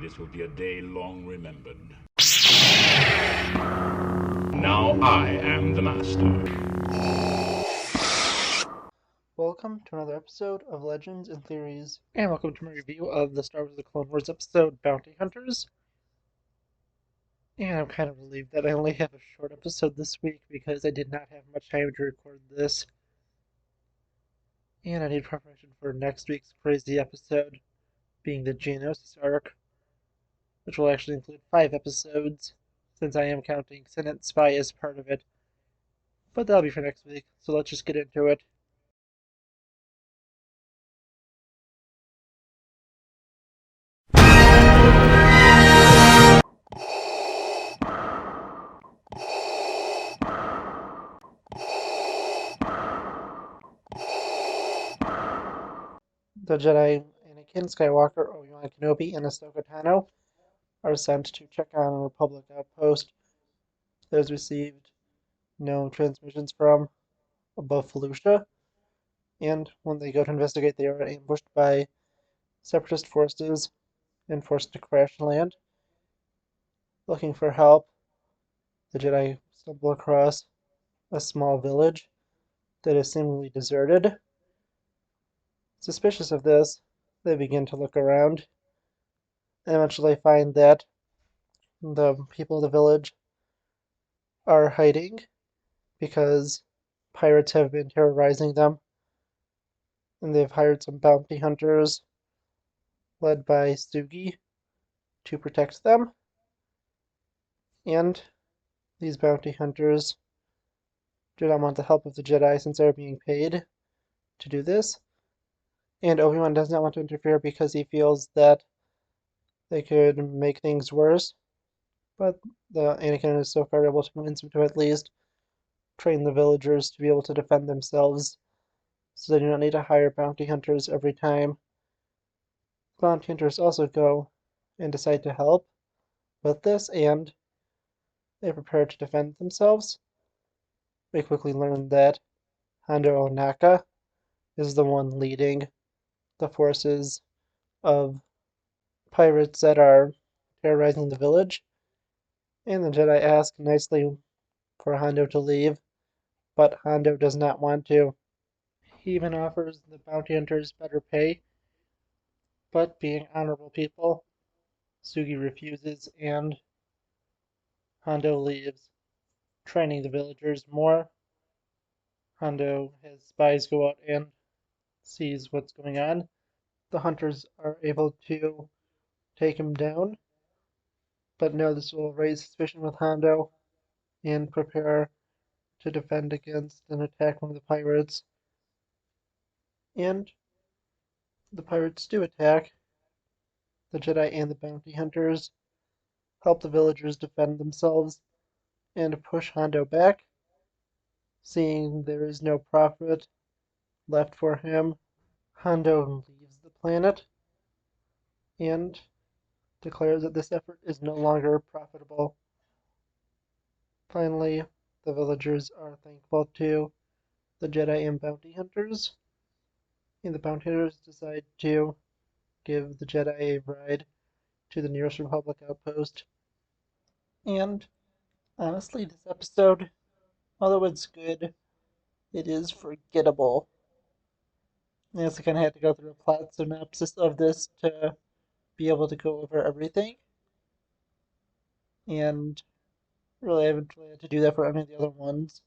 This will be a day long remembered. Now I am the master. Welcome to another episode of Legends and Theories, and welcome to my review of the Star Wars The Clone Wars episode, Bounty Hunters. And I'm kind of relieved that I only have a short episode this week because I did not have much time to record this. And I need preparation for next week's crazy episode, being the Geonosis arc, which will actually include 5 episodes, since I am counting Senate Spy as part of it. But that'll be for next week, so let's just get into it. The Jedi Anakin Skywalker, Obi-Wan Kenobi, and Ahsoka Tano are sent to check on a Republic outpost that has received no transmissions from above Felucia, and when they go to investigate, they are ambushed by separatist forces and forced to crash land. Looking for help, the Jedi stumble across a small village that is seemingly deserted. Suspicious of this, they begin to look around and eventually find that the people of the village are hiding because pirates have been terrorizing them, and they've hired some bounty hunters led by Sugi to protect them. And these bounty hunters do not want the help of the Jedi since they're being paid to do this. And Obi-Wan does not want to interfere because he feels that they could make things worse. But the Anakin is so far able to convince him to at least train the villagers to be able to defend themselves, so they do not need to hire bounty hunters every time. Bounty hunters also go and decide to help with this, and they prepare to defend themselves. We quickly learn that Hondo Ohnaka is the one leading the forces of pirates that are terrorizing the village, and the Jedi ask nicely for Hondo to leave, but Hondo does not want to. He even offers the bounty hunters better pay, but being honorable people, Sugi refuses and Hondo leaves, training the villagers more. Hondo has spies go out and sees what's going on. The hunters are able to take him down, but no, this will raise suspicion with Hondo and prepare to defend against an attack from the pirates. And the pirates do attack. The Jedi and the bounty hunters help the villagers defend themselves and push Hondo back. Seeing there is no profit left for him, Hondo leaves the planet and declares that this effort is no longer profitable. Finally, the villagers are thankful to the Jedi and bounty hunters, and the bounty hunters decide to give the Jedi a ride to the nearest Republic outpost. And honestly, this episode, although it's good, it is forgettable. I guess I kind of had to go through a plot synopsis of this to be able to go over everything, and really I haven't really had to do that for any of the other ones.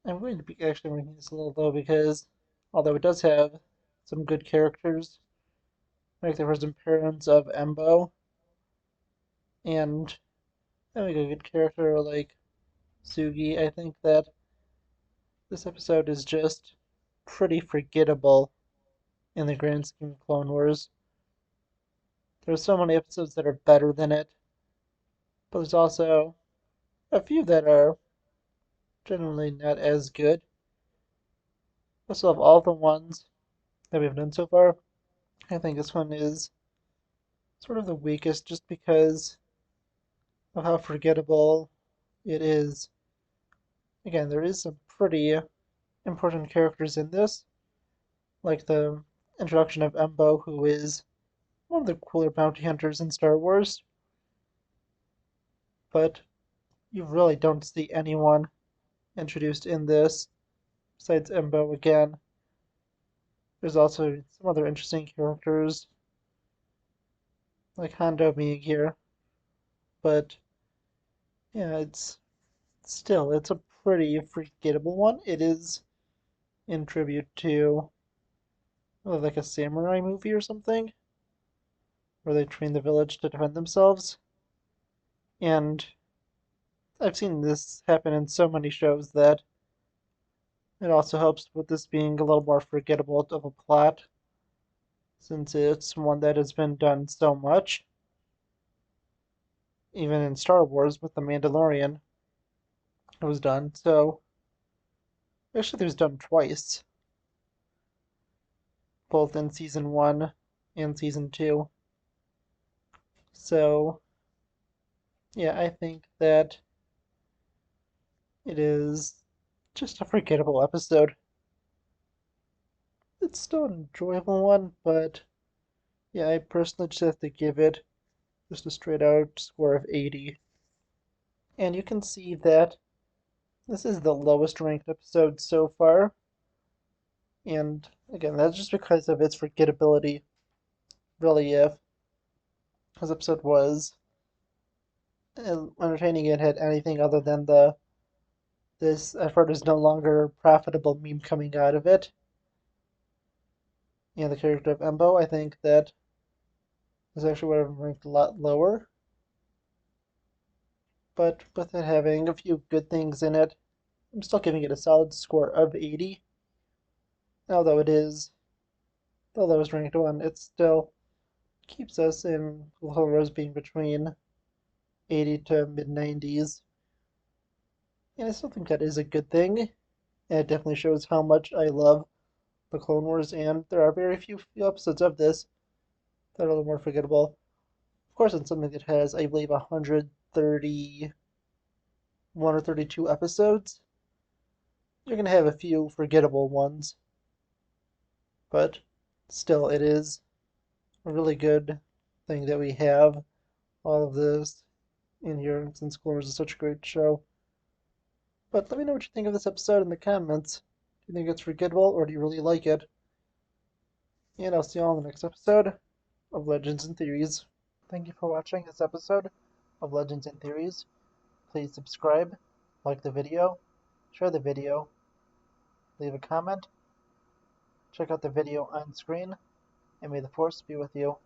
I'm going to be actually ranking this a little low because, although it does have some good characters, like the first appearance of Embo, and having a good character like Sugi, I think that this episode is just pretty forgettable in the grand scheme of Clone Wars. There's so many episodes that are better than it, but there's also a few that are generally not as good. Also, of all the ones that we've done so far, I think this one is sort of the weakest just because of how forgettable it is. Again, there is some pretty important characters in this, like the introduction of Embo, who is one of the cooler bounty hunters in Star Wars, but you really don't see anyone introduced in this besides Embo again. There's also some other interesting characters, like Hondo being here, but yeah, it's a pretty forgettable one. It is in tribute to like a samurai movie or something, where they train the village to defend themselves. And I've seen this happen in so many shows that it also helps with this being a little more forgettable of a plot, since it's one that has been done so much. Even in Star Wars with The Mandalorian, it was done. So, actually, it was done twice, both in season 1 and season 2. So, yeah, I think that it is just a forgettable episode. It's still an enjoyable one, but yeah, I personally just have to give it just a straight out score of 80. And you can see that this is the lowest ranked episode so far. And again, that's just because of its forgettability. Really, if this episode was entertaining and had anything other than this effort is no longer profitable meme coming out of it, and the character of Embo, I think that this actually would have ranked a lot lower. But with it having a few good things in it, I'm still giving it a solid score of 80. Although it's ranked 1, it still keeps us in the whole rows being between 80 to mid 90s. And I still think that is a good thing. And it definitely shows how much I love the Clone Wars, and there are very few episodes of this that are a little more forgettable. Of course, in something that has, I believe, 131 or 32 episodes, you're going to have a few forgettable ones. But still, it is a really good thing that we have all of this in here, since Clone Wars is such a great show. But let me know what you think of this episode in the comments. Do you think it's forgettable, or do you really like it? And I'll see you all in the next episode of Legends and Theories. Thank you for watching this episode of Legends and Theories. Please subscribe, like the video, share the video, leave a comment, check out the video on screen, and may the Force be with you.